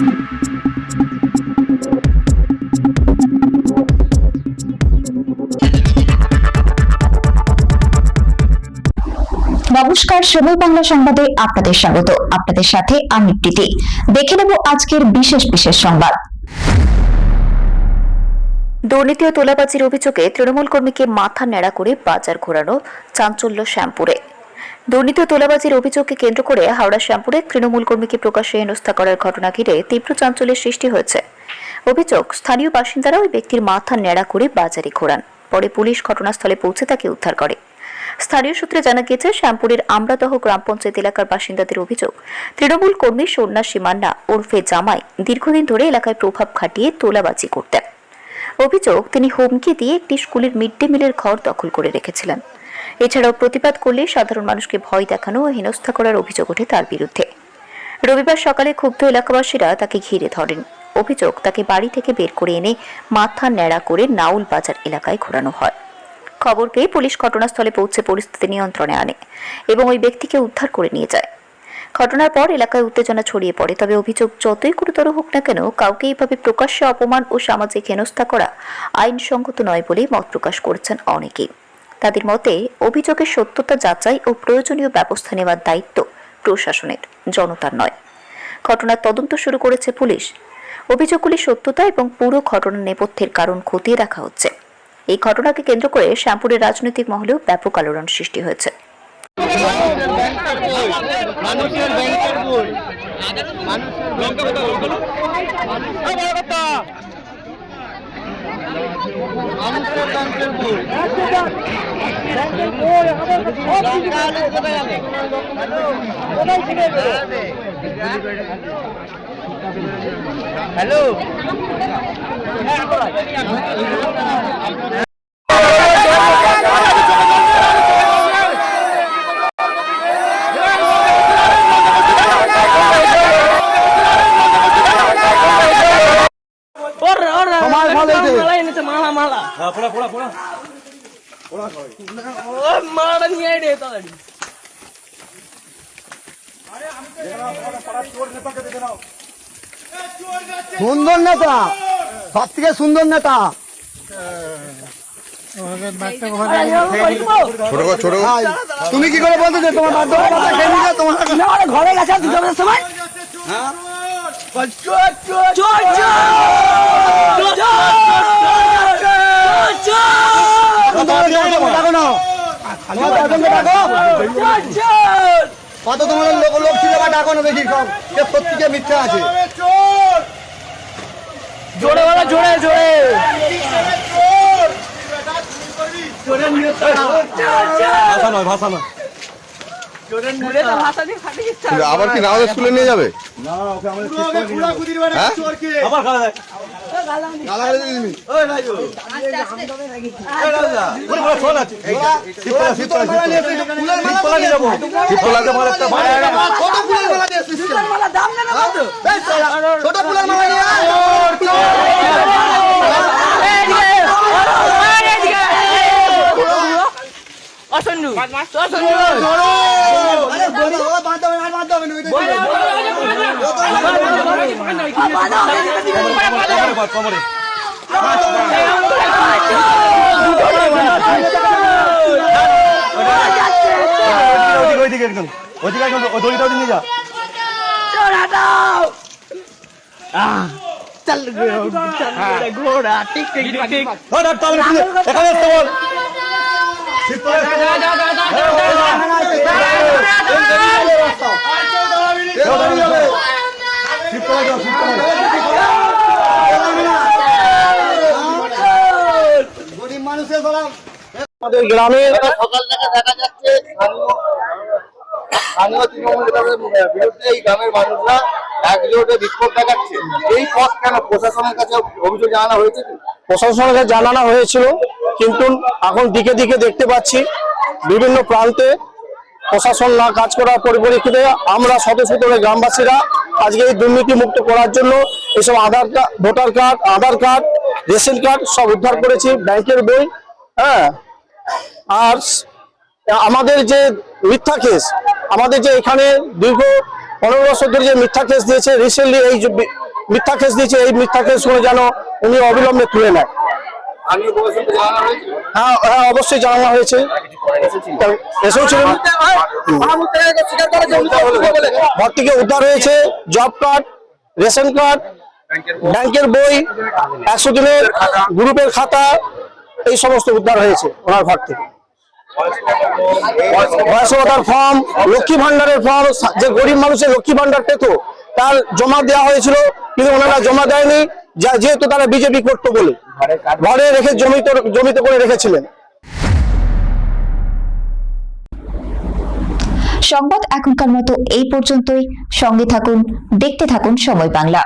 নমস্কার, সময় বাংলা সংবাদে আপনাদের স্বাগত। আপনাদের সাথে আমি প্রীতি। দেখে নেব আজকের বিশেষ বিশেষ সংবাদ। দুর্নীতি ও তোলাবাজির অভিযোগে তৃণমূল কর্মীকে মাথা ন্যাড়া করে বাজার ঘোরানো, চাঞ্চল্য শ্যামপুরে। দুর্নীতি ও তোলাবাজির অভিযোগকে কেন্দ্র করে হাওড়া শ্যামপুরে তৃণমূল কর্মীকে প্রকাশ্যে হেনস্থা করার ঘটনা ঘিরে তীব্র চাঞ্চল্যের সৃষ্টি হয়েছে। অভিযোগ, স্থানীয় বাসিন্দারা ওই ব্যক্তির মাথা ন্যাড়া করে বাজারে ঘোরান। পরে পুলিশ ঘটনাস্থলে পৌঁছে তাকে উদ্ধার করে। স্থানীয় সূত্রে জানা গিয়েছে, শ্যামপুরের আমরাদহ গ্রাম পঞ্চায়েত এলাকার বাসিন্দাদের অভিযোগ, তৃণমূল কর্মী সন্ন্যাসী মান্না ওরফে জামাই দীর্ঘদিন ধরে এলাকায় প্রভাব খাটিয়ে তোলাবাজি করতেন। অভিযোগ, তিনি হুমকি দিয়ে একটি স্কুলের মিড ডে মিলের ঘর দখল করে রেখেছিলেন। এছাড়াও প্রতিবাদ করলে সাধারণ মানুষকে ভয় দেখানো ও হেনস্থা করার অভিযোগ ওঠে তার বিরুদ্ধে। রবিবার সকালে ক্ষুব্ধ এলাকাবাসীরা তাকে ঘিরে ধরেন। অভিযোগ, তাকে বাড়ি থেকে বের করে এনে মাথা ন্যাড়া করে নাউল বাজার এলাকায় ঘোরানো হয়। খবর পেয়ে পুলিশ ঘটনাস্থলে পৌঁছে পরিস্থিতি নিয়ন্ত্রণে আনে এবং ওই ব্যক্তিকে উদ্ধার করে নিয়ে যায়। ঘটনার পর এলাকায় উত্তেজনা ছড়িয়ে পড়ে। তবে অভিযোগ যতই গুরুতর হোক না কেন, কাউকে এইভাবে প্রকাশ্যে অপমান ও সামাজিক হেনস্থা করা আইনসঙ্গত নয় বলেই মত প্রকাশ করেছেন অনেকেই। তাদের মতে, অভিযোগের সত্যতা যাচাই ও প্রয়োজনীয় ব্যবস্থা নেওয়ার দায়িত্ব প্রশাসনের, জনতার নয়। ঘটনার তদন্ত শুরু করেছে পুলিশ। অভিযোগগুলির সত্যতা এবং পুরো ঘটনার নেপথ্যের কারণ খতিয়ে দেখা হচ্ছে। এই ঘটনাকে কেন্দ্র করে শ্যামপুরের রাজনৈতিক মহলেও ব্যাপক আলোড়ন সৃষ্টি হয়েছে। হ্যালো, সুন্দর নেতা, সব থেকে সুন্দর নেতা। তুমি কি করে বলতে তোমার ঘরে গেছে দুজনের সময়? কত তোমার লোক ছিল বা ডাকো না বেশি, সব সত্যিকে মিথ্যা আছে। জোরে বলা, জোরে জোরে ভাষা নয়, ভাষা নয়। আবার কি নাও স্কুলে নিয়ে যাবে? ঘোড়া ঠিক ঠিক ঠিক গরিব মানুষের আমাদের গ্রামে সকাল থেকে দেখা যাচ্ছে স্থানীয় তৃণমূল নেতাদের বিরুদ্ধে এই গ্রামের মানুষরা একজোটে বিক্ষোভ দেখাচ্ছে। এই পথ কেন প্রশাসনের কাছে অভিযোগ জানানো হয়েছে? প্রশাসনের কাছে জানানো হয়েছিল, কিন্তু এখন দিকে দিকে দেখতে পাচ্ছি বিভিন্ন প্রান্তে প্রশাসন না কাজ করার পরিপ্রেক্ষিতে আমরা শত শত গ্রামবাসীরা আজকে এই দুর্নীতি মুক্ত করার জন্য এসব আধার কার্ড, ভোটার কার্ড, আধার কার্ড, রেশন কার্ড সব উদ্ধার করেছি, ব্যাংকের বই। হ্যাঁ, আর আমাদের যে মিথ্যা কেস, আমাদের যে এখানে দীর্ঘ 15 বছর ধরে যে মিথ্যা কেস দিয়েছে, রিসেন্টলি মিথ্যা কেস দিয়েছে, এই মিথ্যা কেস শুনে যেন উনি অবিলম্বে তুলে নেয়। স্থানীয় প্রশাসনকে জানানো হয়েছে? হ্যাঁ হ্যাঁ, অবশ্যই জানানো হয়েছে, এসেছিলেন। ঘর থেকে উদ্ধার হয়েছে জব কার্ড, রেশন কার্ড, ব্যাংকের বই, 100 দিনের গ্রুপের খাতা, এই সমস্ত উদ্ধার হয়েছে ওনার ঘর থেকে। বয়স্কতার ফর্ম, লক্ষ্মী ভান্ডারের ফর্ম, যে গরিব মানুষের লক্ষ্মী ভান্ডার পেত তার জমা দেওয়া হয়েছিল, কিন্তু ওনারা জমা দেয়নি, যেহেতু তারা বিজেপি করতো বলে ঘরে রেখে জমিতে করে রেখেছিলেন। সংবাদ এখনকার মতো এই পর্যন্তই। সঙ্গে থাকুন, দেখতে থাকুন সময় বাংলা।